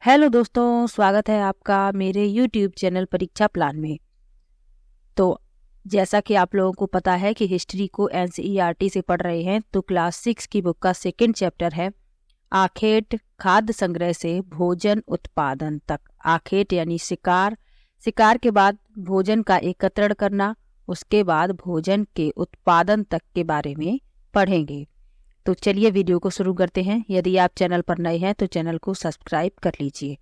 Hello दोस्तों, स्वागत है आपका मेरे YouTube चैनल परीक्षा प्लान में। तो जैसा कि आप लोगों को पता है कि हिस्ट्री को NCERT से पढ़ रहे हैं, तो क्लास 6 की बुक का सेकंड चैप्टर है आखेट, खाद्य संग्रह से भोजन उत्पादन तक। आखेट यानी शिकार, शिकार के बाद भोजन का एकत्रण करना, उसके बाद भोजन के उत्पादन तक के बारे में पढ़ेंगे। तो चलिए वीडियो को शुरू करते हैं। यदि आप चैनल पर नए हैं तो चैनल को सब्सक्राइब कर लीजिए।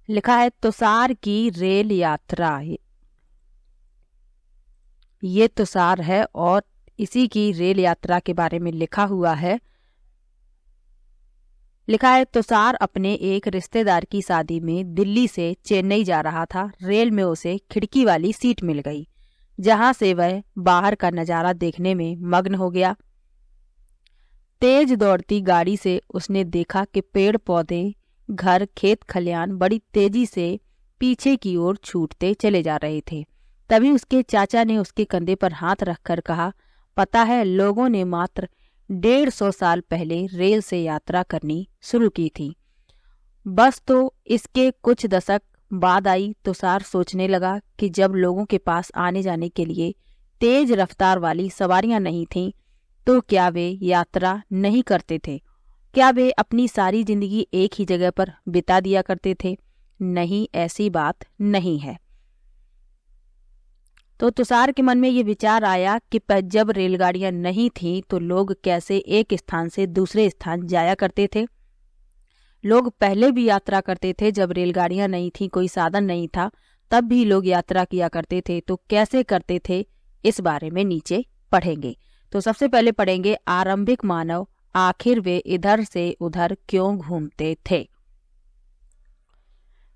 लिखा है तुषार की रेल यात्रा। ये तुषार है और इसी की रेल यात्रा के बारे में लिखा हुआ है। लिखा है तुषार अपने एक रिश्तेदार की शादी में दिल्ली से चेन्नई जा रहा था। रेल में उसे खिड़की वाली सीट मिल गई, जहां से वह बाहर का नजारा देखने में मग्न हो गया। तेज दौड़ती गाड़ी से उसने देखा कि पेड़ पौधे, घर, खेत खलियान बड़ी तेजी से पीछे की ओर छूटते चले जा रहे थे। तभी उसके चाचा ने उसके कंधे पर हाथ रखकर कहा, पता है, लोगों ने मात्र 150 साल पहले रेल से यात्रा करनी शुरू की थी। बस तो इसके कुछ दशक बाद आई। तुषार सोचने लगा कि जब लोगों के पास आने जाने के लिए तेज रफ्तार वाली सवारियां नहीं थीं, तो क्या वे यात्रा नहीं करते थे? क्या वे अपनी सारी जिंदगी एक ही जगह पर बिता दिया करते थे? नहीं, ऐसी बात नहीं है। तो तुषार के मन में ये विचार आया कि जब रेलगाड़ियां नहीं थीं तो लोग कैसे एक स्थान से दूसरे स्थान जाया करते थे। लोग पहले भी यात्रा करते थे, जब रेलगाड़ियां नहीं थी, कोई साधन नहीं था, तब भी लोग यात्रा किया करते थे। तो कैसे करते थे, इस बारे में नीचे पढ़ेंगे। तो सबसे पहले पढ़ेंगे आरंभिक मानव, आखिर वे इधर से उधर क्यों घूमते थे।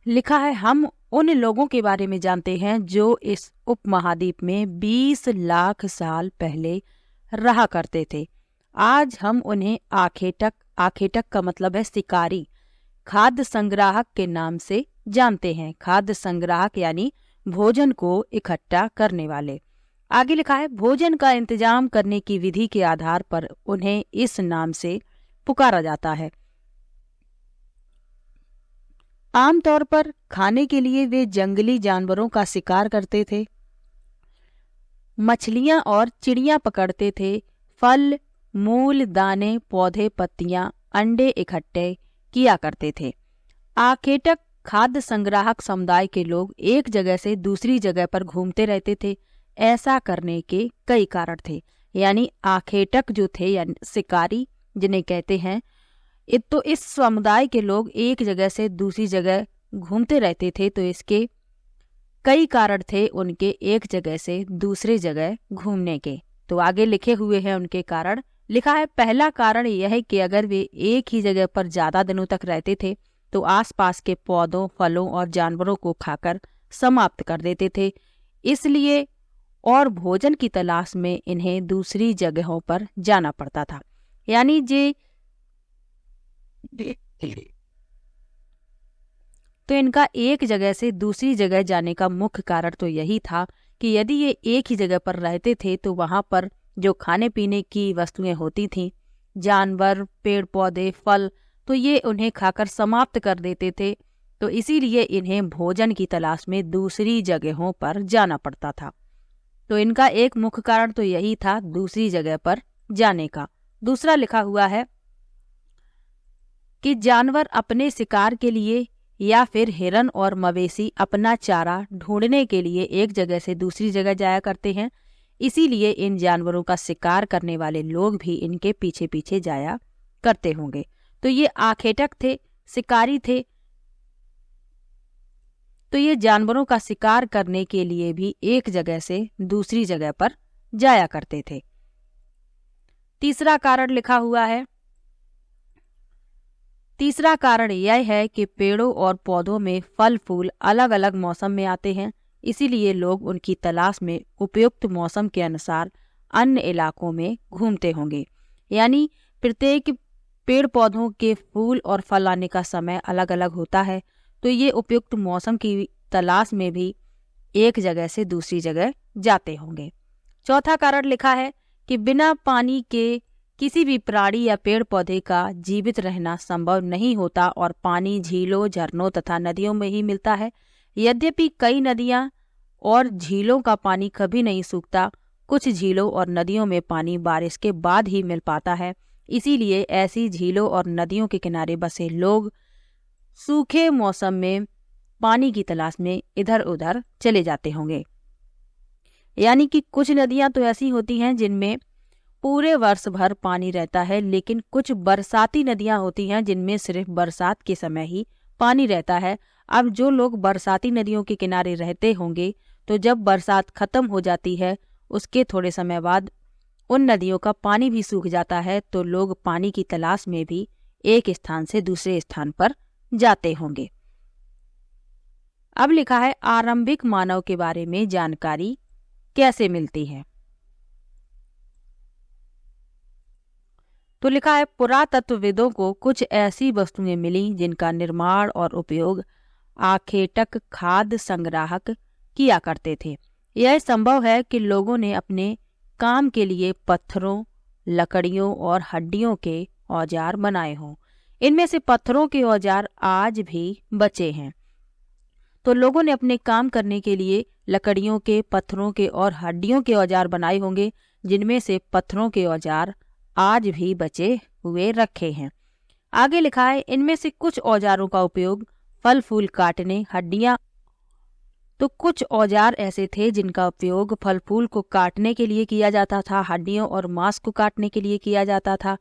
लिखा है हम उन लोगों के बारे में जानते हैं जो इस उपमहाद्वीप में 20 लाख साल पहले रहा करते थे। आज हम उन्हें आखेटक, आखेटक का मतलब है शिकारी, खाद्य संग्राहक के नाम से जानते हैं। खाद्य संग्राहक यानी भोजन को इकट्ठा करने वाले। आगे लिखा है भोजन का इंतजाम करने की विधि के आधार पर उन्हें इस नाम से पुकारा जाता है। आमतौर पर खाने के लिए वे जंगली जानवरों का शिकार करते थे, मछलियां और चिड़ियां पकड़ते थे, फल, मूल, दाने, पौधे, पत्तियां, अंडे इकट्ठे किया करते थे। आखेटक खाद्य संग्राहक समुदाय के लोग एक जगह से दूसरी जगह पर घूमते रहते थे। ऐसा करने के कई कारण थे। यानी आखेटक जो थे यानी शिकारी जिन्हें कहते हैं, तो इस समुदाय के लोग एक जगह से दूसरी जगह घूमते रहते थे, तो इसके कई कारण थे उनके एक जगह से दूसरे जगह घूमने के। तो आगे लिखे हुए हैं उनके कारण। लिखा है पहला कारण यह है कि अगर वे एक ही जगह पर ज्यादा दिनों तक रहते थे तो आसपास के पौधों, फलों और जानवरों को खाकर समाप्त कर देते थे। इसलिए और भोजन की तलाश में इन्हें दूसरी जगहों पर जाना पड़ता था। यानी तो इनका एक जगह से दूसरी जगह जाने का मुख्य कारण तो यही था कि यदि ये एक ही जगह पर रहते थे तो वहां पर जो खाने पीने की वस्तुएं होती थीं, जानवर, पेड़ पौधे, फल, तो ये उन्हें खाकर समाप्त कर देते थे। तो इसीलिए इन्हें भोजन की तलाश में दूसरी जगहों पर जाना पड़ता था। तो इनका एक मुख्य कारण तो यही था, दूसरी जगह पर जाने का। दूसरा लिखा हुआ है कि जानवर अपने शिकार के लिए या फिर हिरन और मवेशी अपना चारा ढूंढने के लिए एक जगह से दूसरी जगह जाया करते हैं। इसीलिए इन जानवरों का शिकार करने वाले लोग भी इनके पीछे पीछे जाया करते होंगे। तो ये आखेटक थे, शिकारी थे, तो ये जानवरों का शिकार करने के लिए भी एक जगह से दूसरी जगह पर जाया करते थे। तीसरा कारण लिखा हुआ है, तीसरा कारण यह है कि पेड़ों और पौधों में फल फूल अलग अलग मौसम में आते हैं। इसीलिए लोग उनकी तलाश में उपयुक्त मौसम के अनुसार अन्य इलाकों में घूमते होंगे। यानी प्रत्येक पेड़ पौधों के फूल और फल आने का समय अलग अलग होता है, तो ये उपयुक्त मौसम की तलाश में भी एक जगह से दूसरी जगह जाते होंगे। चौथा कारण लिखा है कि बिना पानी के किसी भी प्राणी या पेड़ पौधे का जीवित रहना संभव नहीं होता और पानी झीलों, झरनों तथा नदियों में ही मिलता है। यद्यपि कई नदियां और झीलों का पानी कभी नहीं सूखता, कुछ झीलों और नदियों में पानी बारिश के बाद ही मिल पाता है। इसीलिए ऐसी झीलों और नदियों के किनारे बसे लोग सूखे मौसम में पानी की तलाश में इधर उधर चले जाते होंगे। यानी कि कुछ नदियां तो ऐसी होती हैं जिनमें पूरे वर्ष भर पानी रहता है, लेकिन कुछ बरसाती नदियां होती हैं जिनमें सिर्फ बरसात के समय ही पानी रहता है। अब जो लोग बरसाती नदियों के किनारे रहते होंगे, तो जब बरसात खत्म हो जाती है उसके थोड़े समय बाद उन नदियों का पानी भी सूख जाता है, तो लोग पानी की तलाश में भी एक स्थान से दूसरे स्थान पर जाते होंगे। अब लिखा है आरंभिक मानव के बारे में जानकारी कैसे मिलती है। तो लिखा है पुरातत्वविदों को कुछ ऐसी वस्तुएं मिली जिनका निर्माण और उपयोग आखेटक खाद्य संग्राहक किया करते थे। यह संभव है कि लोगों ने अपने काम के लिए पत्थरों, लकड़ियों और हड्डियों के औजार बनाए हों। इनमें से पत्थरों के औजार आज भी बचे हैं। तो लोगों ने अपने काम करने के लिए लकड़ियों के, पत्थरों के और हड्डियों के औजार बनाए होंगे, जिनमें से पत्थरों के औजार आज भी बचे हुए रखे हैं। आगे लिखा है इनमें से कुछ औजारों का उपयोग फल फूल काटने, हड्डियां, तो कुछ औजार ऐसे थे जिनका उपयोग फल फूल को काटने के लिए किया जाता था, हड्डियों और मांस को काटने के लिए किया जाता था,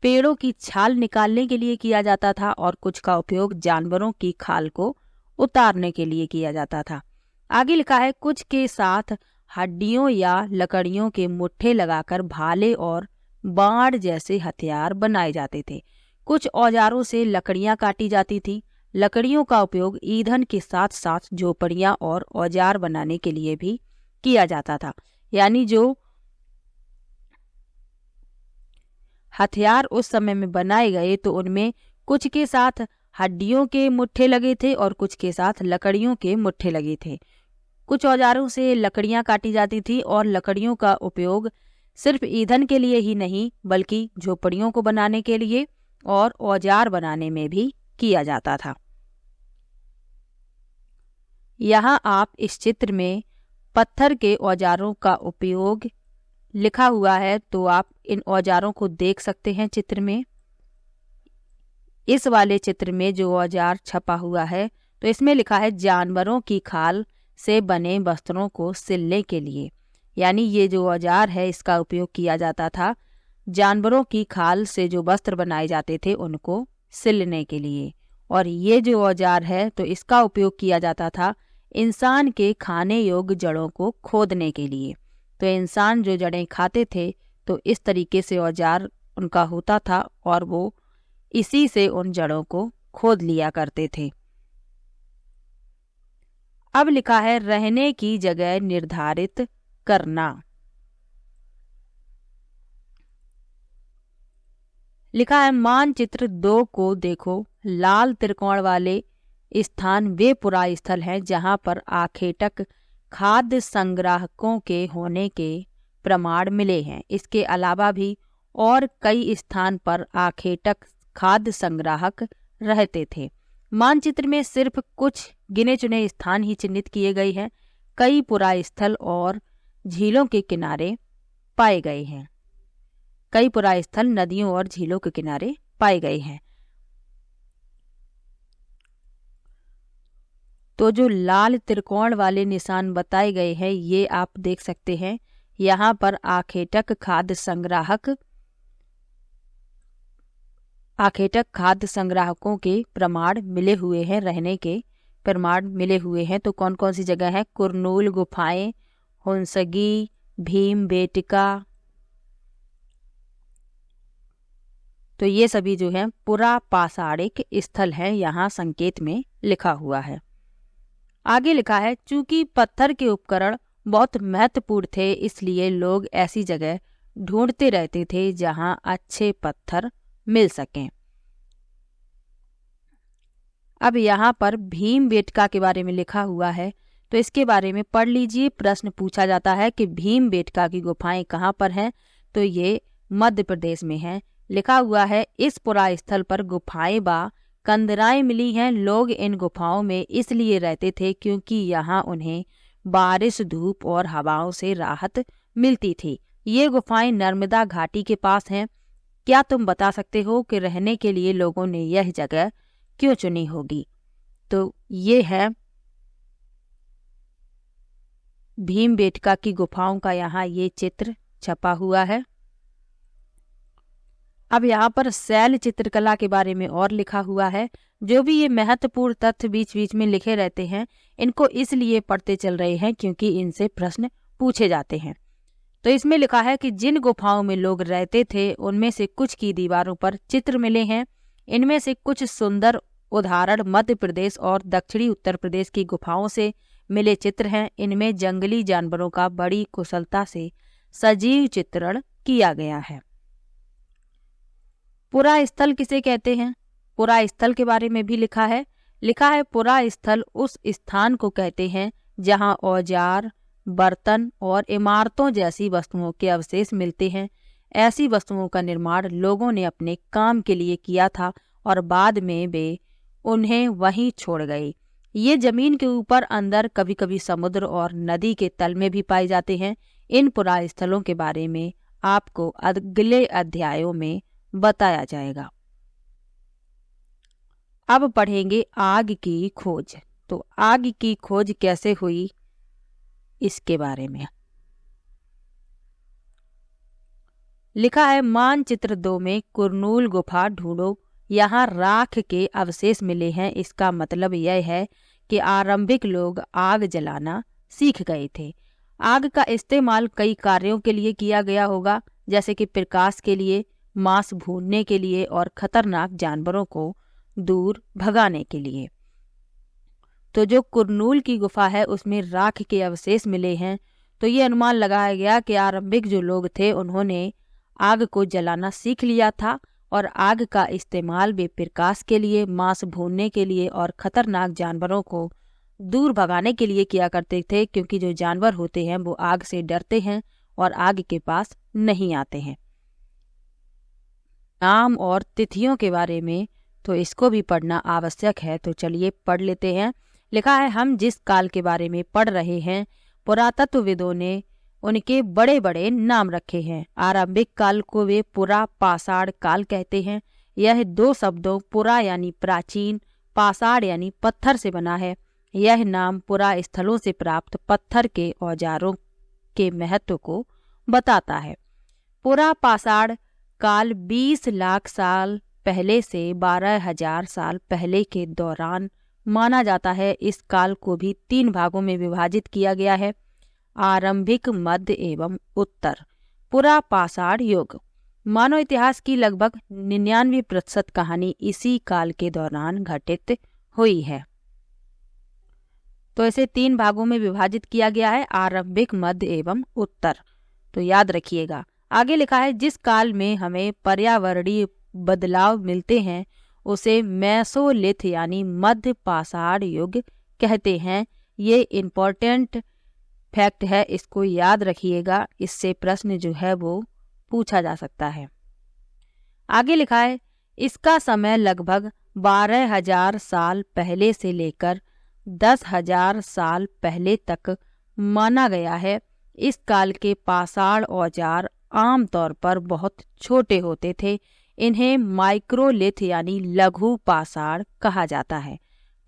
पेड़ों की छाल निकालने के लिए किया जाता था और कुछ का उपयोग जानवरों की खाल को उतारने के लिए किया जाता था। आगे लिखा है कुछ के साथ हड्डियों या लकड़ियों के मुट्ठे लगाकर भाले और बाण जैसे हथियार बनाए जाते थे। कुछ औजारों से लकड़ियां काटी जाती थी। लकड़ियों का उपयोग ईंधन के साथ साथ झोपड़ियां और औजार बनाने के लिए भी किया जाता था। यानी जो हथियार उस समय में बनाए गए तो उनमें कुछ के साथ हड्डियों के मुट्ठे लगे थे और कुछ के साथ लकड़ियों के मुट्ठे लगे थे। कुछ औजारों से लकड़ियां काटी जाती थी और लकड़ियों का उपयोग सिर्फ ईंधन के लिए ही नहीं बल्कि झोपड़ियों को बनाने के लिए और औजार बनाने में भी किया जाता था। यहाँ आप इस चित्र में पत्थर के औजारों का उपयोग लिखा हुआ है, तो आप इन औजारों को देख सकते हैं चित्र में। इस वाले चित्र में जो औजार छपा हुआ है तो इसमें लिखा है जानवरों की खाल से बने वस्त्रों को सिलने के लिए। यानी ये जो औजार है इसका उपयोग किया जाता था जानवरों की खाल से जो वस्त्र बनाए जाते थे उनको सिलने के लिए। और ये जो औजार है तो इसका उपयोग किया जाता था इंसान के खाने योग्य जड़ों को खोदने के लिए। तो इंसान जो जड़ें खाते थे तो इस तरीके से औजार उनका होता था और वो इसी से उन जड़ों को खोद लिया करते थे। अब लिखा है रहने की जगह निर्धारित करना। लिखा है मानचित्र 2 को देखो। लाल त्रिकोण वाले स्थान वे पुरा स्थल हैं जहां पर आखेटक खाद्य संग्राहकों के होने के प्रमाण मिले हैं। इसके अलावा भी और कई स्थान पर आखेटक खाद्य संग्राहक रहते थे। मानचित्र में सिर्फ कुछ गिने चुने स्थान ही चिन्हित किए गए हैं। कई पुरा स्थल और झीलों के किनारे पाए गए हैं। कई पुरा स्थल नदियों और झीलों के किनारे पाए गए हैं। तो जो लाल त्रिकोण वाले निशान बताए गए हैं ये आप देख सकते हैं। यहाँ पर आखेटक खाद्य संग्राहकों के प्रमाण मिले हुए हैं, रहने के प्रमाण मिले हुए हैं। तो कौन कौन सी जगह है? कुरनूल गुफाएं, हुंसगी, भीमबेटका, तो ये सभी जो है पुरा पाषाणिक स्थल हैं, यहाँ संकेत में लिखा हुआ है। आगे लिखा है चूंकि पत्थर के उपकरण बहुत महत्वपूर्ण थे इसलिए लोग ऐसी जगह ढूंढते रहते थे जहां अच्छे पत्थर मिल सकें। अब यहाँ पर भीमबेटका के बारे में लिखा हुआ है तो इसके बारे में पढ़ लीजिए। प्रश्न पूछा जाता है कि भीमबेटका की गुफाएं कहाँ पर हैं? तो ये मध्य प्रदेश में है। लिखा हुआ है इस पुरास्थल पर गुफाएं व कंदराएं मिली हैं। लोग इन गुफाओं में इसलिए रहते थे क्योंकि यहाँ उन्हें बारिश, धूप और हवाओं से राहत मिलती थी। ये गुफाएं नर्मदा घाटी के पास हैं। क्या तुम बता सकते हो कि रहने के लिए लोगों ने यह जगह क्यों चुनी होगी? तो ये है भीमबेटका की गुफाओं का यहाँ ये चित्र छपा हुआ है। अब यहाँ पर शैल चित्रकला के बारे में और लिखा हुआ है। जो भी ये महत्वपूर्ण तथ्य बीच बीच में लिखे रहते हैं, इनको इसलिए पढ़ते चल रहे हैं क्योंकि इनसे प्रश्न पूछे जाते हैं। तो इसमें लिखा है कि जिन गुफाओं में लोग रहते थे उनमें से कुछ की दीवारों पर चित्र मिले हैं। इनमें से कुछ सुंदर उदाहरण मध्य प्रदेश और दक्षिणी उत्तर प्रदेश की गुफाओं से मिले चित्र हैं। इनमें जंगली जानवरों का बड़ी कुशलता से सजीव चित्रण किया गया है। पुरास्थल किसे कहते हैं? पुरास्थल के बारे में भी लिखा है। पुरास्थल उस स्थान को कहते हैं जहां औजार, बर्तन और इमारतों जैसी वस्तुओं के अवशेष मिलते हैं। ऐसी वस्तुओं का निर्माण लोगों ने अपने काम के लिए किया था और बाद में वे उन्हें वहीं छोड़ गए। ये जमीन के ऊपर, अंदर, कभी कभी समुद्र और नदी के तल में भी पाए जाते हैं। इन पुरास्थलों के बारे में आपको अगले अध्यायों में बताया जाएगा। अब पढ़ेंगे आग की खोज। तो आग की खोज कैसे हुई इसके बारे में लिखा है। मानचित्र 2 में कुरनूल गुफा ढूंढो, यहाँ राख के अवशेष मिले हैं। इसका मतलब यह है कि आरंभिक लोग आग जलाना सीख गए थे। आग का इस्तेमाल कई कार्यों के लिए किया गया होगा, जैसे कि प्रकाश के लिए, मांस भूनने के लिए और खतरनाक जानवरों को दूर भगाने के लिए। तो जो कुरनूल की गुफा है उसमें राख के अवशेष मिले हैं। तो ये अनुमान लगाया गया कि आरंभिक जो लोग थे उन्होंने आग को जलाना सीख लिया था और आग का इस्तेमाल वे प्रकाश के लिए, मांस भूनने के लिए और खतरनाक जानवरों को दूर भगाने के लिए किया करते थे, क्योंकि जो जानवर होते हैं वो आग से डरते हैं और आग के पास नहीं आते हैं। नाम और तिथियों के बारे में तो इसको भी पढ़ना आवश्यक है, तो चलिए पढ़ लेते हैं। लिखा है हम जिस काल के बारे में पढ़ रहे हैं पुरातत्वविदों ने उनके बड़े बड़े नाम रखे हैं। आरंभिक काल को वे पुरा पाषाण काल कहते हैं। यह 2 शब्दों पुरा यानी प्राचीन, पाषाण यानी पत्थर से बना है। यह नाम पुरा स्थलों से प्राप्त पत्थर के औजारों के महत्व को बताता है। पुरा पाषाण काल 20 लाख साल पहले से 12,000 साल पहले के दौरान माना जाता है। इस काल को भी 3 भागों में विभाजित किया गया है, आरंभिक, मध्य एवं उत्तर। पुरा पाषाण युग मानव इतिहास की लगभग 99% कहानी इसी काल के दौरान घटित हुई है। तो इसे 3 भागों में विभाजित किया गया है, आरंभिक, मध्य एवं उत्तर। तो याद रखिएगा। आगे लिखा है जिस काल में हमें पर्यावरणीय बदलाव मिलते हैं उसे मेसोलिथ यानी मध्य पाषाण युग कहते हैं। ये इम्पोर्टेंट फैक्ट है, इसको याद रखिएगा। इससे प्रश्न जो है वो पूछा जा सकता है। आगे लिखा है इसका समय लगभग 12,000 साल पहले से लेकर 10,000 साल पहले तक माना गया है। इस काल के पाषाण औजार आमतौर पर बहुत छोटे होते थे। इन्हें माइक्रोलिथ यानी लघु पाषाण कहा जाता है।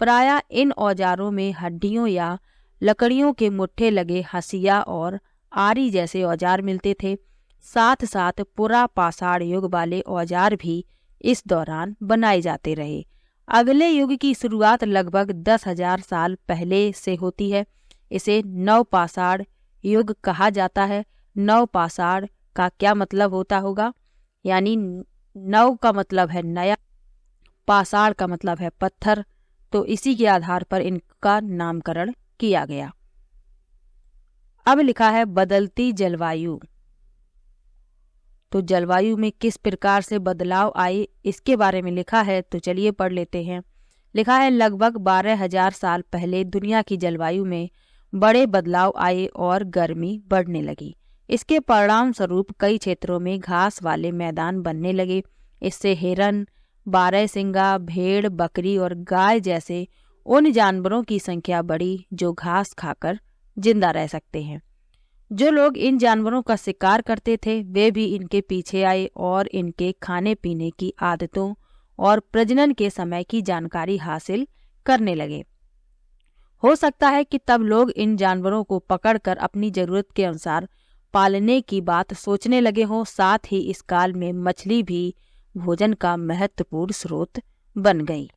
प्रायः इन औजारों में हड्डियों या लकड़ियों के मुट्ठे लगे हंसिया और आरी जैसे औजार मिलते थे। साथ साथ पुरा पाषाण युग वाले औजार भी इस दौरान बनाए जाते रहे। अगले युग की शुरुआत लगभग 10,000 साल पहले से होती है। इसे नवपाषाण युग कहा जाता है। नवपाषाण का क्या मतलब होता होगा? यानी नव का मतलब है नया, पाषाण का मतलब है पत्थर। तो इसी के आधार पर इनका नामकरण किया गया। अब लिखा है बदलती जलवायु। तो जलवायु में किस प्रकार से बदलाव आए इसके बारे में लिखा है, तो चलिए पढ़ लेते हैं। लिखा है लगभग 12,000 साल पहले दुनिया की जलवायु में बड़े बदलाव आए और गर्मी बढ़ने लगी। इसके परिणाम स्वरूप कई क्षेत्रों में घास वाले मैदान बनने लगे। इससे हिरन, बारहसिंगा, भेड़, बकरी और गाय जैसे उन जानवरों की संख्या बढ़ी जो घास खाकर जिंदा रह सकते हैं। जो लोग इन जानवरों का शिकार करते थे वे भी इनके पीछे आए और इनके खाने पीने की आदतों और प्रजनन के समय की जानकारी हासिल करने लगे। हो सकता है कि तब लोग इन जानवरों को पकड़कर अपनी जरूरत के अनुसार पालने की बात सोचने लगे हों। साथ ही इस काल में मछली भी भोजन का महत्वपूर्ण स्रोत बन गई।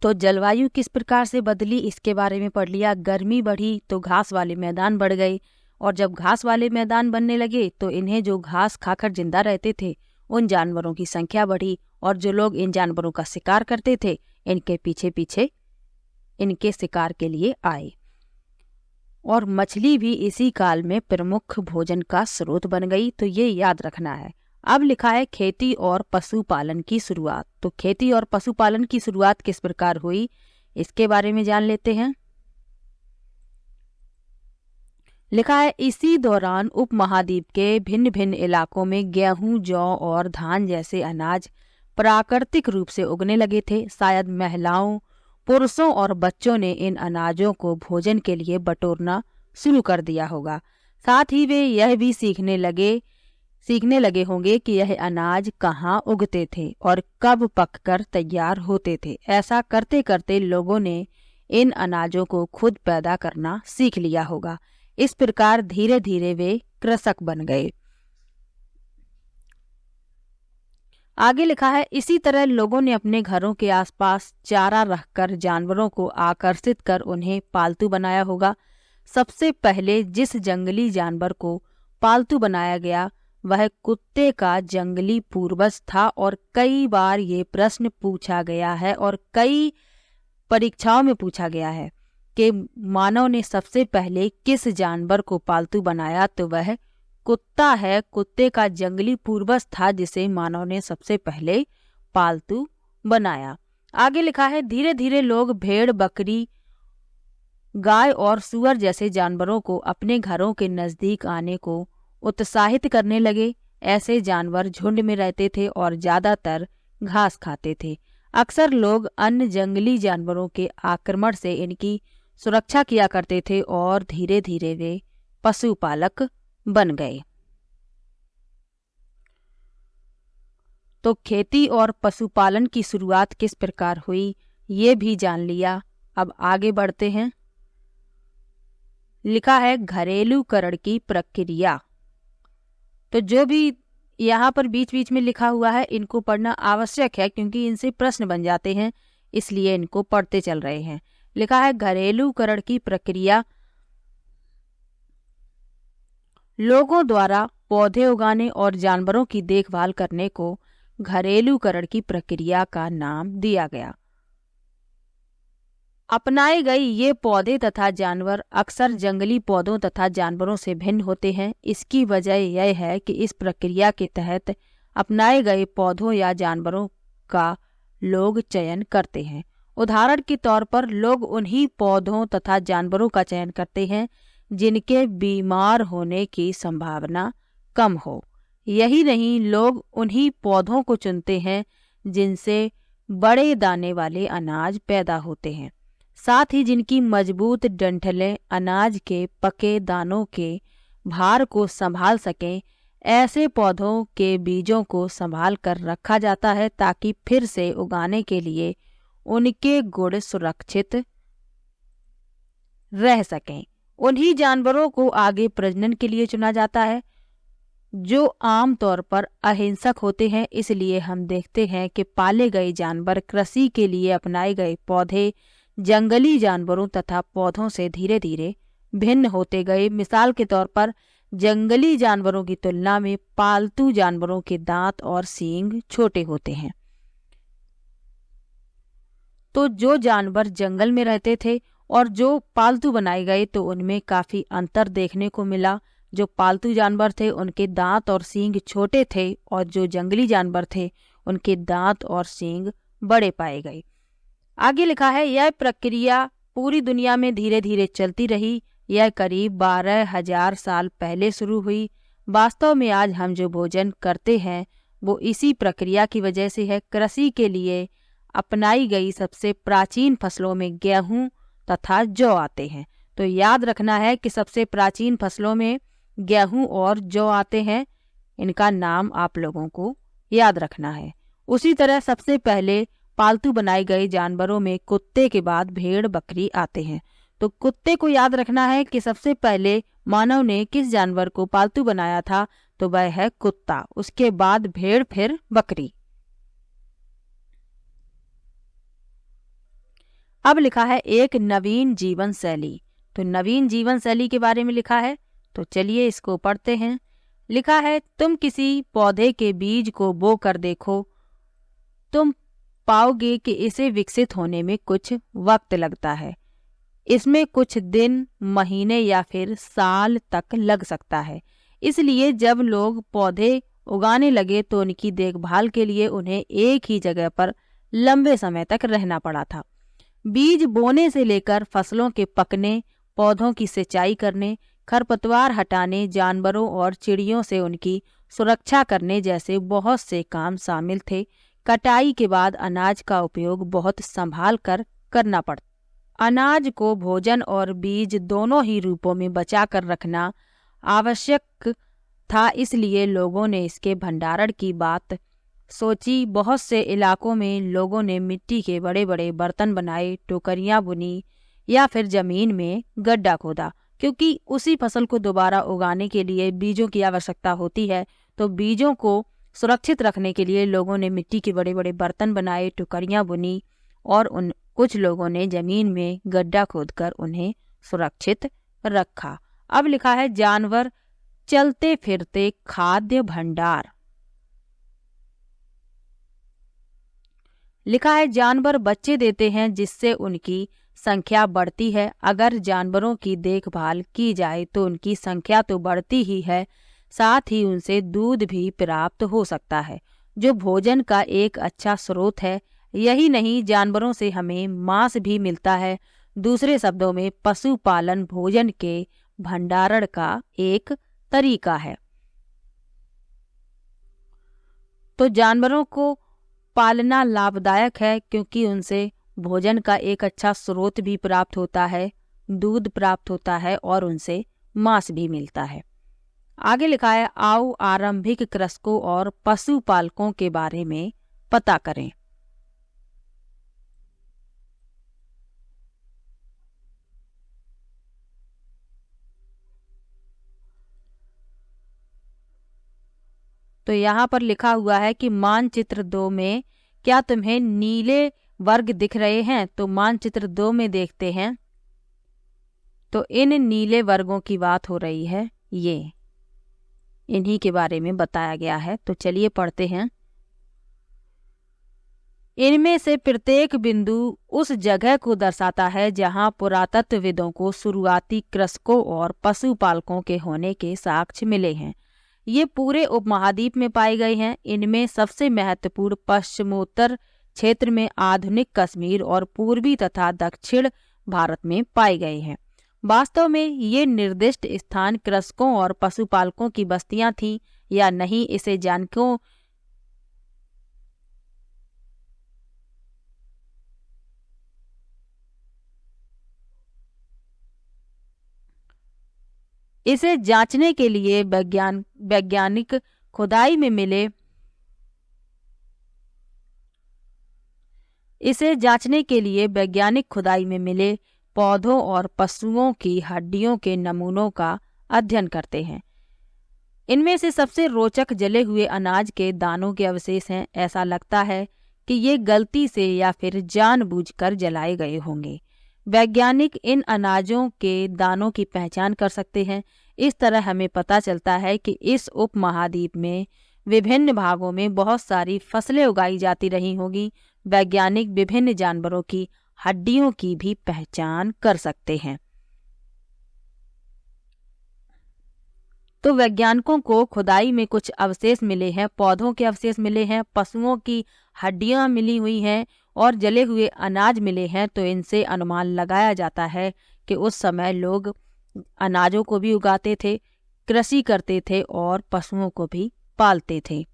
तो जलवायु किस प्रकार से बदली इसके बारे में पढ़ लिया। गर्मी बढ़ी तो घास वाले मैदान बढ़ गए, और जब घास वाले मैदान बनने लगे तो इन्हें जो घास खाकर जिंदा रहते थे उन जानवरों की संख्या बढ़ी, और जो लोग इन जानवरों का शिकार करते थे इनके पीछे पीछे इनके शिकार के लिए आए। और मछली भी इसी काल में प्रमुख भोजन का स्रोत बन गई। तो ये याद रखना है। अब लिखा है खेती और पशुपालन की शुरुआत। तो खेती और पशुपालन की शुरुआत किस प्रकार हुई इसके बारे में जान लेते हैं। लिखा है इसी दौरान उपमहाद्वीप के भिन्न भिन्न इलाकों में गेहूं, जौ और धान जैसे अनाज प्राकृतिक रूप से उगने लगे थे। शायद महिलाओं, पुरुषों और बच्चों ने इन अनाजों को भोजन के लिए बटोरना शुरू कर दिया होगा। साथ ही वे यह भी सीखने लगे होंगे कि यह अनाज कहाँ उगते थे और कब पककर तैयार होते थे। ऐसा करते करते लोगों ने इन अनाजों को खुद पैदा करना सीख लिया होगा। इस प्रकार धीरे धीरे वे कृषक बन गए। आगे लिखा है इसी तरह लोगों ने अपने घरों के आसपास चारा रखकर जानवरों को आकर्षित कर उन्हें पालतू बनाया होगा। सबसे पहले जिस जंगली जानवर को पालतू बनाया गया वह कुत्ते का जंगली पूर्वज था, और कई बार ये प्रश्न पूछा गया है और कई परीक्षाओं में पूछा गया है कि मानव ने सबसे पहले किस जानवर को पालतू बनाया, तो वह कुत्ता है। कुत्ते का जंगली पूर्वज था जिसे मानव ने सबसे पहले पालतू बनाया। आगे लिखा है धीरे धीरे लोग भेड़, बकरी, गाय और सूअर जैसे जानवरों को अपने घरों के नजदीक आने को उत्साहित करने लगे। ऐसे जानवर झुंड में रहते थे और ज्यादातर घास खाते थे। अक्सर लोग अन्य जंगली जानवरों के आक्रमण से इनकी सुरक्षा किया करते थे और धीरे धीरे वे पशुपालक बन गए। तो खेती और पशुपालन की शुरुआत किस प्रकार हुई ये भी जान लिया। अब आगे बढ़ते हैं। लिखा है घरेलूकरण की प्रक्रिया। तो जो भी यहाँ पर बीच बीच में लिखा हुआ है इनको पढ़ना आवश्यक है क्योंकि इनसे प्रश्न बन जाते हैं, इसलिए इनको पढ़ते चल रहे हैं। लिखा है घरेलूकरण की प्रक्रिया लोगों द्वारा पौधे उगाने और जानवरों की देखभाल करने को घरेलूकरण की प्रक्रिया का नाम दिया गया। अपनाए गए ये पौधे तथा जानवर अक्सर जंगली पौधों तथा जानवरों से भिन्न होते हैं। इसकी वजह यह है कि इस प्रक्रिया के तहत अपनाए गए पौधों या जानवरों का लोग चयन करते हैं। उदाहरण के तौर पर लोग उन्हीं पौधों तथा जानवरों का चयन करते हैं जिनके बीमार होने की संभावना कम हो। यही नहीं, लोग उन्हीं पौधों को चुनते हैं जिनसे बड़े दाने वाले अनाज पैदा होते हैं, साथ ही जिनकी मजबूत डंठलें अनाज के पके दानों के भार को संभाल सकें। ऐसे पौधों के बीजों को संभाल कर रखा जाता है ताकि फिर से उगाने के लिए उनके गुण सुरक्षित रह सकें। उन्हीं जानवरों को आगे प्रजनन के लिए चुना जाता है जो आमतौर पर अहिंसक होते हैं। इसलिए हम देखते हैं कि पाले गए जानवर कृषि के लिए अपनाए गए पौधे जंगली जानवरों तथा पौधों से धीरे धीरे भिन्न होते गए। मिसाल के तौर पर जंगली जानवरों की तुलना में पालतू जानवरों के दांत और सींग छोटे होते हैं। तो जो जानवर जंगल में रहते थे और जो पालतू बनाए गए तो उनमें काफी अंतर देखने को मिला। जो पालतू जानवर थे उनके दांत और सींग छोटे थे और जो जंगली जानवर थे उनके दांत और सींग बड़े पाए गए। आगे लिखा है यह प्रक्रिया पूरी दुनिया में धीरे धीरे चलती रही। यह करीब 12,000 साल पहले शुरू हुई। वास्तव में आज हम जो भोजन करते हैं वो इसी प्रक्रिया की वजह से है। कृषि के लिए अपनाई गई सबसे प्राचीन फसलों में गेहूं तथा जौ आते हैं। तो याद रखना है कि सबसे प्राचीन फसलों में गेहूं और जौ आते हैं। इनका नाम आप लोगों को याद रखना है। उसी तरह सबसे पहले पालतू बनाए गए जानवरों में कुत्ते के बाद भेड़ बकरी आते हैं। तो कुत्ते को याद रखना है कि सबसे पहले मानव ने किस जानवर को पालतू बनाया था, तो वह है कुत्ता। उसके बाद भेड़, फिर बकरी। अब लिखा है एक नवीन जीवन शैली। तो नवीन जीवन शैली के बारे में लिखा है, तो चलिए इसको पढ़ते हैं। लिखा है तुम किसी पौधे के बीज को बो कर देखो, तुम पाओगे कि इसे विकसित होने में कुछ वक्त लगता है। इसमें कुछ दिन, महीने या फिर साल तक लग सकता है। इसलिए जब लोग पौधे उगाने लगे तो उनकी देखभाल के लिए उन्हें एक ही जगह पर लंबे समय तक रहना पड़ा था। बीज बोने से लेकर फसलों के पकने, पौधों की सिंचाई करने, खरपतवार हटाने, जानवरों और चिड़ियों से उनकी सुरक्षा करने जैसे बहुत से काम शामिल थे। कटाई के बाद अनाज का उपयोग बहुत संभाल कर करना पड़ता। अनाज को भोजन और बीज दोनों ही रूपों में बचा कर रखना आवश्यक था, इसलिए लोगों ने इसके भंडारण की बात सोची। बहुत से इलाकों में लोगों ने मिट्टी के बड़े बड़े बर्तन बनाए, टोकरियां बुनी या फिर जमीन में गड्ढा खोदा, क्योंकि उसी फसल को दोबारा उगाने के लिए बीजों की आवश्यकता होती है। तो बीजों को सुरक्षित रखने के लिए लोगों ने मिट्टी के बड़े बड़े बर्तन बनाए, टोकरियां बुनी और कुछ लोगों ने जमीन में गड्ढा खोदकर उन्हें सुरक्षित रखा। अब लिखा है जानवर चलते फिरते खाद्य भंडार। लिखा है जानवर बच्चे देते हैं जिससे उनकी संख्या बढ़ती है। अगर जानवरों की देखभाल की जाए तो उनकी संख्या तो बढ़ती ही है, साथ ही उनसे दूध भी प्राप्त हो सकता है, जो भोजन का एक अच्छा स्रोत है। यही नहीं, जानवरों से हमें मांस भी मिलता है। दूसरे शब्दों में पशुपालन भोजन के भंडारण का एक तरीका है। तो जानवरों को पालना लाभदायक है क्योंकि उनसे भोजन का एक अच्छा स्रोत भी प्राप्त होता है, दूध प्राप्त होता है और उनसे मांस भी मिलता है। आगे लिखा है आओ आरंभिक कृषकों और पशुपालकों के बारे में पता करें। तो यहाँ पर लिखा हुआ है कि मानचित्र 2 में क्या तुम्हें नीले वर्ग दिख रहे हैं? तो मानचित्र 2 में देखते हैं। तो इन नीले वर्गों की बात हो रही है, ये इन्हीं के बारे में बताया गया है। तो चलिए पढ़ते हैं। इनमें से प्रत्येक बिंदु उस जगह को दर्शाता है जहां पुरातत्वविदों को शुरुआती कृषकों और पशुपालकों के होने के साक्ष्य मिले हैं। ये पूरे उपमहाद्वीप में पाए गए हैं। इनमें सबसे महत्वपूर्ण पश्चिमोत्तर क्षेत्र में आधुनिक कश्मीर और पूर्वी तथा दक्षिण भारत में पाए गए हैं। वास्तव में ये निर्दिष्ट स्थान कृषकों और पशुपालकों की बस्तियां थीं या नहीं, इसे जांचने के लिए वैज्ञानिक खुदाई में मिले पौधों और पशुओं की हड्डियों के नमूनों का अध्ययन करते हैं। इनमें से सबसे रोचक जले हुए अनाज के दानों के अवशेष हैं। ऐसा लगता है कि ये गलती से या फिर जानबूझकर जलाए गए होंगे। वैज्ञानिक इन अनाजों के दानों की पहचान कर सकते हैं। इस तरह हमें पता चलता है कि इस उपमहाद्वीप में विभिन्न भागों में बहुत सारी फसलें उगाई जाती रही होंगी। वैज्ञानिक विभिन्न जानवरों की हड्डियों की भी पहचान कर सकते हैं। तो वैज्ञानिकों को खुदाई में कुछ अवशेष मिले हैं, पौधों के अवशेष मिले हैं, पशुओं की हड्डियां मिली हुई हैं और जले हुए अनाज मिले हैं। तो इनसे अनुमान लगाया जाता है कि उस समय लोग अनाजों को भी उगाते थे, कृषि करते थे और पशुओं को भी पालते थे।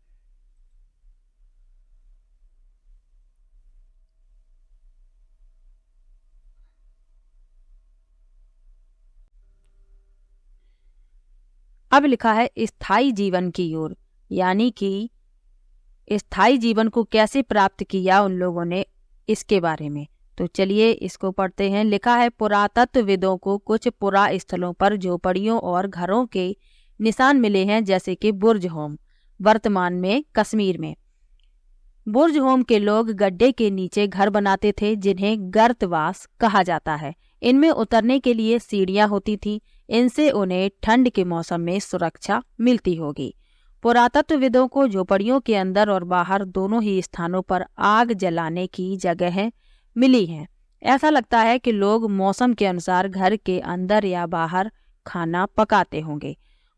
अब लिखा है स्थायी जीवन की ओर, यानी कि स्थायी जीवन को कैसे प्राप्त किया उन लोगों ने, इसके बारे में। तो चलिए इसको पढ़ते हैं। लिखा है पुरातत्वविदों को कुछ पुरा स्थलों पर झोपड़ियों और घरों के निशान मिले हैं, जैसे कि बुर्ज होम, वर्तमान में कश्मीर में। बुर्ज होम के लोग गड्ढे के नीचे घर बनाते थे, जिन्हें गर्तवास कहा जाता है। इनमें उतरने के लिए सीढ़ियां होती थी। इनसे उन्हें ठंड के मौसम में सुरक्षा मिलती होगी। पुरातत्वविदों को झोपड़ियों के अंदर और बाहर दोनों ही स्थानों पर आग जलाने की जगहें मिली हैं। ऐसा लगता है कि लोग मौसम के अनुसार घर के अंदर या बाहर खाना पकाते होंगे।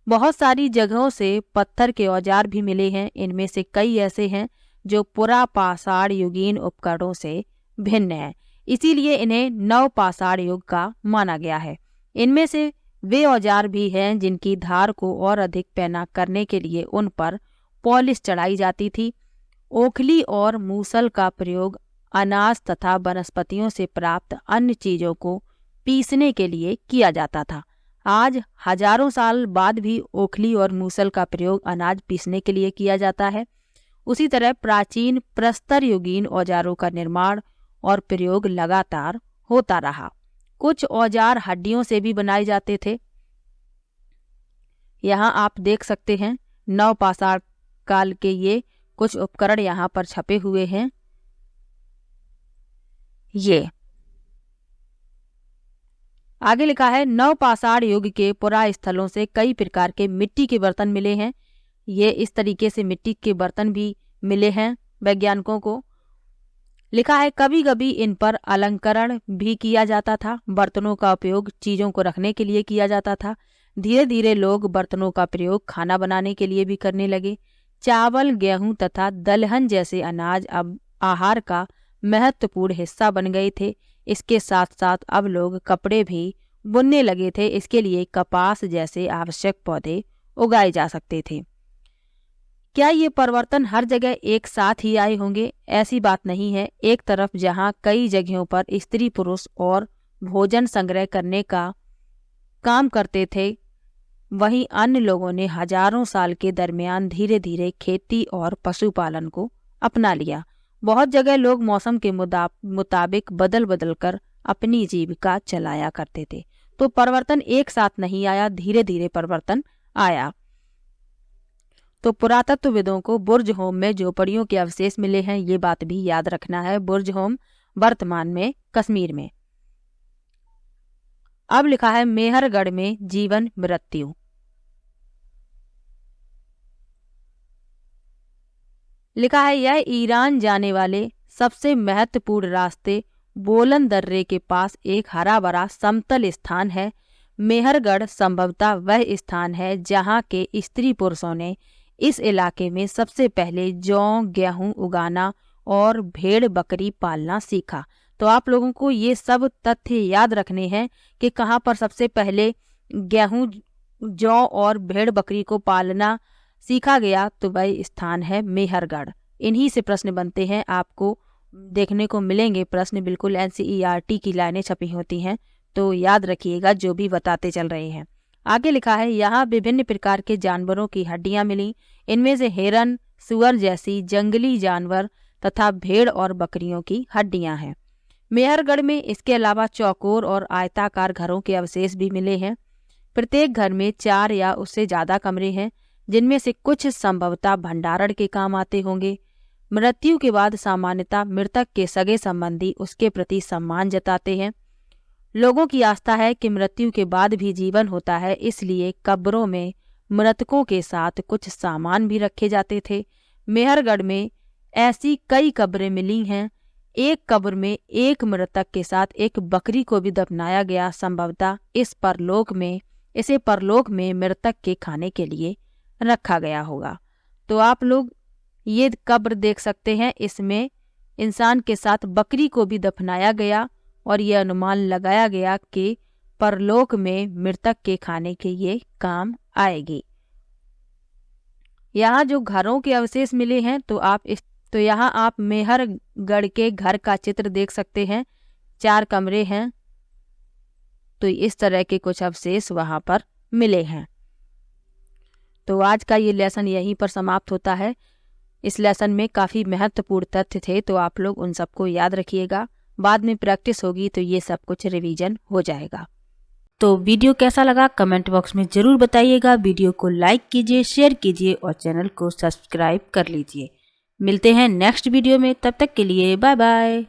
बहुत सारी जगहों से पत्थर के औजार भी मिले हैं। इनमें से कई ऐसे हैं जो पुरापाषाण युगीन उपकरणों से भिन्न है, इसीलिए इन्हें नवपाषाण युग का माना गया है। इनमें से वे औजार भी हैं जिनकी धार को और अधिक पैना करने के लिए उन पर पॉलिश चढ़ाई जाती थी। ओखली और मूसल का प्रयोग अनाज तथा वनस्पतियों से प्राप्त अन्य चीजों को पीसने के लिए किया जाता था। आज हजारों साल बाद भी ओखली और मूसल का प्रयोग अनाज पीसने के लिए किया जाता है। उसी तरह प्राचीन प्रस्तर युगीन औजारों का निर्माण और प्रयोग लगातार होता रहा। कुछ औजार हड्डियों से भी बनाए जाते थे। यहाँ आप देख सकते हैं नवपाषाण काल के ये कुछ उपकरण यहाँ पर छपे हुए हैं। ये आगे लिखा है नवपाषाण युग के पुरा स्थलों से कई प्रकार के मिट्टी के बर्तन मिले हैं। ये इस तरीके से मिट्टी के बर्तन भी मिले हैं वैज्ञानिकों को। लिखा है कभी कभी इन पर अलंकरण भी किया जाता था। बर्तनों का उपयोग चीजों को रखने के लिए किया जाता था। धीरे धीरे लोग बर्तनों का प्रयोग खाना बनाने के लिए भी करने लगे। चावल, गेहूं तथा दलहन जैसे अनाज अब आहार का महत्वपूर्ण हिस्सा बन गए थे। इसके साथ साथ अब लोग कपड़े भी बुनने लगे थे। इसके लिए कपास जैसे आवश्यक पौधे उगाए जा सकते थे। क्या ये परिवर्तन हर जगह एक साथ ही आए होंगे? ऐसी बात नहीं है। एक तरफ जहाँ कई जगहों पर स्त्री पुरुष और भोजन संग्रह करने का काम करते थे, वहीं अन्य लोगों ने हजारों साल के दरमियान धीरे धीरे खेती और पशुपालन को अपना लिया। बहुत जगह लोग मौसम के मुताबिक बदल बदल कर अपनी जीविका चलाया करते थे। तो परिवर्तन एक साथ नहीं आया, धीरे धीरे परिवर्तन आया। तो पुरातत्वविदों को बुर्ज होम में झोपड़ियों के अवशेष मिले हैं, ये बात भी याद रखना है। बुर्ज होम वर्तमान में कश्मीर में। अब लिखा है मेहरगढ़ में जीवन मृत्यु। लिखा है यह ईरान जाने वाले सबसे महत्वपूर्ण रास्ते बोलन दर्रे के पास एक हरा भरा समतल स्थान है। मेहरगढ़ संभवतः वह स्थान है जहाँ के स्त्री पुरुषों ने इस इलाके में सबसे पहले जौ, गेहूं उगाना और भेड़ बकरी पालना सीखा। तो आप लोगों को ये सब तथ्य याद रखने हैं कि कहाँ पर सबसे पहले गेहूं, जौ और भेड़ बकरी को पालना सीखा गया। तो वह स्थान है मेहरगढ़। इन्हीं से प्रश्न बनते हैं, आपको देखने को मिलेंगे प्रश्न, बिल्कुल NCERT की लाइनें छपी होती हैं। तो याद रखिएगा जो भी बताते चल रहे हैं। आगे लिखा है यहाँ विभिन्न प्रकार के जानवरों की हड्डियां मिली। इनमें से हिरन, सुअर जैसी जंगली जानवर तथा भेड़ और बकरियों की हड्डियां हैं। मेहरगढ़ में इसके अलावा चौकोर और आयताकार घरों के अवशेष भी मिले हैं। प्रत्येक घर में 4 या उससे ज्यादा कमरे हैं, जिनमें से कुछ संभवतः भंडारण के काम आते होंगे। मृत्यु के बाद सामान्यतः मृतक के सगे संबंधी उसके प्रति सम्मान जताते हैं। लोगों की आस्था है कि मृत्यु के बाद भी जीवन होता है, इसलिए कब्रों में मृतकों के साथ कुछ सामान भी रखे जाते थे। मेहरगढ़ में ऐसी कई कब्रें मिली हैं। एक कब्र में एक मृतक के साथ एक बकरी को भी दफनाया गया। संभवतः इसे परलोक में मृतक के खाने के लिए रखा गया होगा। तो आप लोग ये कब्र देख सकते हैं, इसमें इंसान के साथ बकरी को भी दफनाया गया और यह अनुमान लगाया गया कि परलोक में मृतक के खाने के ये काम आएगी। यहाँ जो घरों के अवशेष मिले हैं तो यहाँ आप मेहरगढ़ के घर का चित्र देख सकते हैं। 4 कमरे हैं, तो इस तरह के कुछ अवशेष वहाँ पर मिले हैं। तो आज का ये लेसन यहीं पर समाप्त होता है। इस लेसन में काफ़ी महत्वपूर्ण तथ्य थे, तो आप लोग उन सबको याद रखिएगा। बाद में प्रैक्टिस होगी तो ये सब कुछ रिवीजन हो जाएगा। तो वीडियो कैसा लगा कमेंट बॉक्स में ज़रूर बताइएगा। वीडियो को लाइक कीजिए, शेयर कीजिए और चैनल को सब्सक्राइब कर लीजिए। मिलते हैं नेक्स्ट वीडियो में, तब तक के लिए बाय बाय।